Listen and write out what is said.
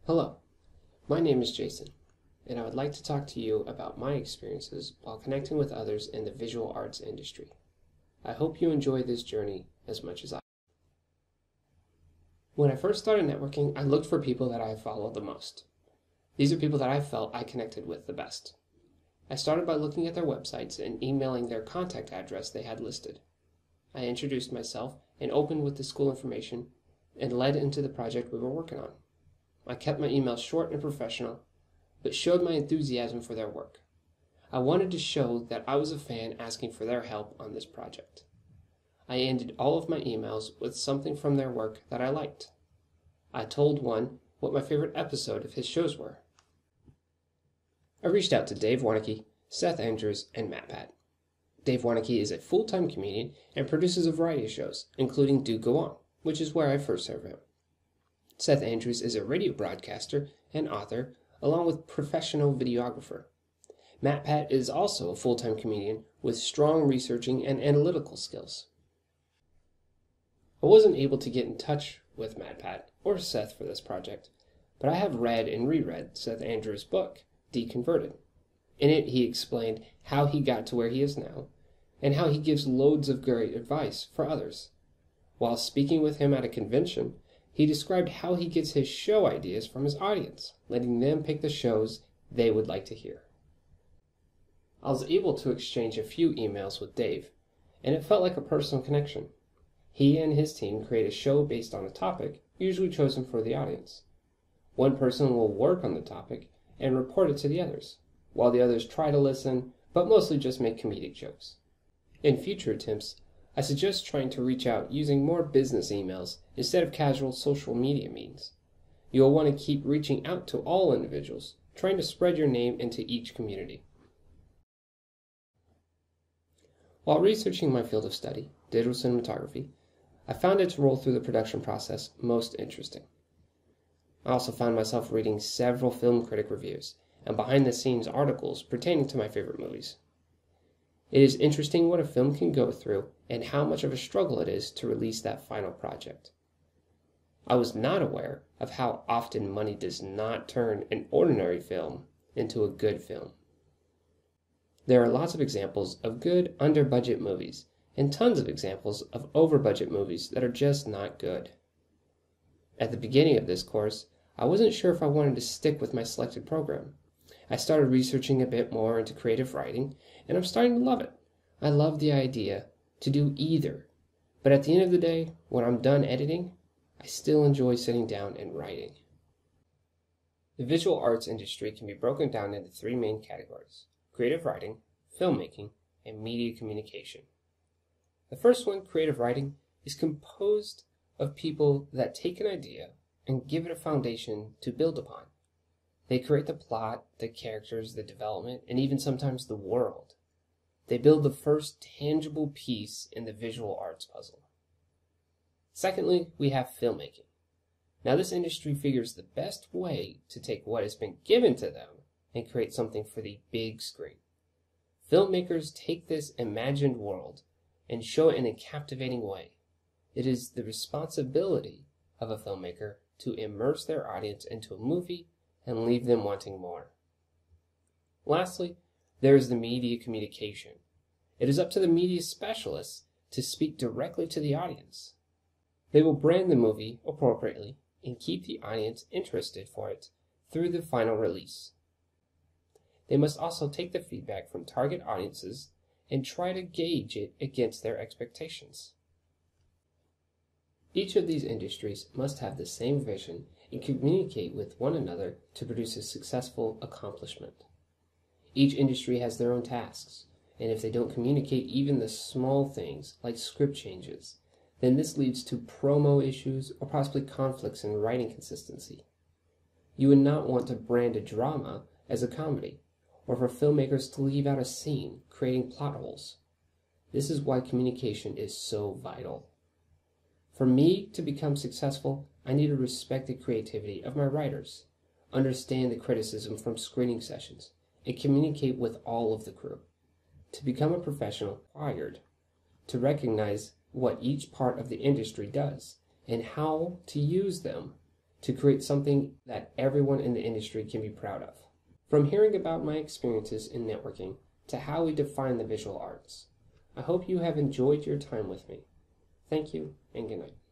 Hello, my name is Jason, and I would like to talk to you about my experiences while connecting with others in the visual arts industry. I hope you enjoy this journey as much as I. When I first started networking, I looked for people that I followed the most. These are people that I felt I connected with the best. I started by looking at their websites and emailing their contact address they had listed. I introduced myself and opened with the school information and led into the project we were working on. I kept my emails short and professional, but showed my enthusiasm for their work. I wanted to show that I was a fan asking for their help on this project. I ended all of my emails with something from their work that I liked. I told one what my favorite episode of his shows were. I reached out to Dave Warnicki, Seth Andrews, and Matt Pat. Dave Warnicki is a full-time comedian and produces a variety of shows, including Do Go On, which is where I first heard of him. Seth Andrews is a radio broadcaster and author, along with professional videographer. Matt Pat is also a full-time comedian with strong researching and analytical skills. I wasn't able to get in touch with Matt Pat or Seth for this project, but I have read and reread Seth Andrews' book, Deconverted. In it, he explained how he got to where he is now, and how he gives loads of great advice for others. While speaking with him at a convention, he described how he gets his show ideas from his audience, letting them pick the shows they would like to hear. I was able to exchange a few emails with Dave, and it felt like a personal connection. He and his team create a show based on a topic, usually chosen for the audience. One person will work on the topic and report it to the others, while the others try to listen, but mostly just make comedic jokes. In future attempts, I suggest trying to reach out using more business emails instead of casual social media means. You will want to keep reaching out to all individuals, trying to spread your name into each community. While researching my field of study, digital cinematography, I found its role through the production process most interesting. I also found myself reading several film critic reviews and behind-the-scenes articles pertaining to my favorite movies. It is interesting what a film can go through and how much of a struggle it is to release that final project. I was not aware of how often money does not turn an ordinary film into a good film. There are lots of examples of good under-budget movies and tons of examples of over-budget movies that are just not good. At the beginning of this course, I wasn't sure if I wanted to stick with my selected program. I started researching a bit more into creative writing, and I'm starting to love it. I love the idea to do either, but at the end of the day, when I'm done editing, I still enjoy sitting down and writing. The visual arts industry can be broken down into three main categories: creative writing, filmmaking, and media communication. The first one, creative writing, is composed of people that take an idea and give it a foundation to build upon. They create the plot, the characters, the development, and even sometimes the world. They build the first tangible piece in the visual arts puzzle. Secondly, we have filmmaking. Now this industry figures the best way to take what has been given to them and create something for the big screen. Filmmakers take this imagined world and show it in a captivating way. It is the responsibility of a filmmaker to immerse their audience into a movie and leave them wanting more. Lastly, there is the media communication. It is up to the media specialists to speak directly to the audience. They will brand the movie appropriately and keep the audience interested for it through the final release. They must also take the feedback from target audiences and try to gauge it against their expectations. Each of these industries must have the same vision and communicate with one another to produce a successful accomplishment. Each industry has their own tasks, and if they don't communicate even the small things like script changes, then this leads to promo issues or possibly conflicts in writing consistency. You would not want to brand a drama as a comedy, or for filmmakers to leave out a scene, creating plot holes. This is why communication is so vital. For me to become successful, I need to respect the creativity of my writers, understand the criticism from screening sessions, and communicate with all of the crew. To become a professional, required to recognize what each part of the industry does and how to use them to create something that everyone in the industry can be proud of. From hearing about my experiences in networking to how we define the visual arts, I hope you have enjoyed your time with me. Thank you and good night.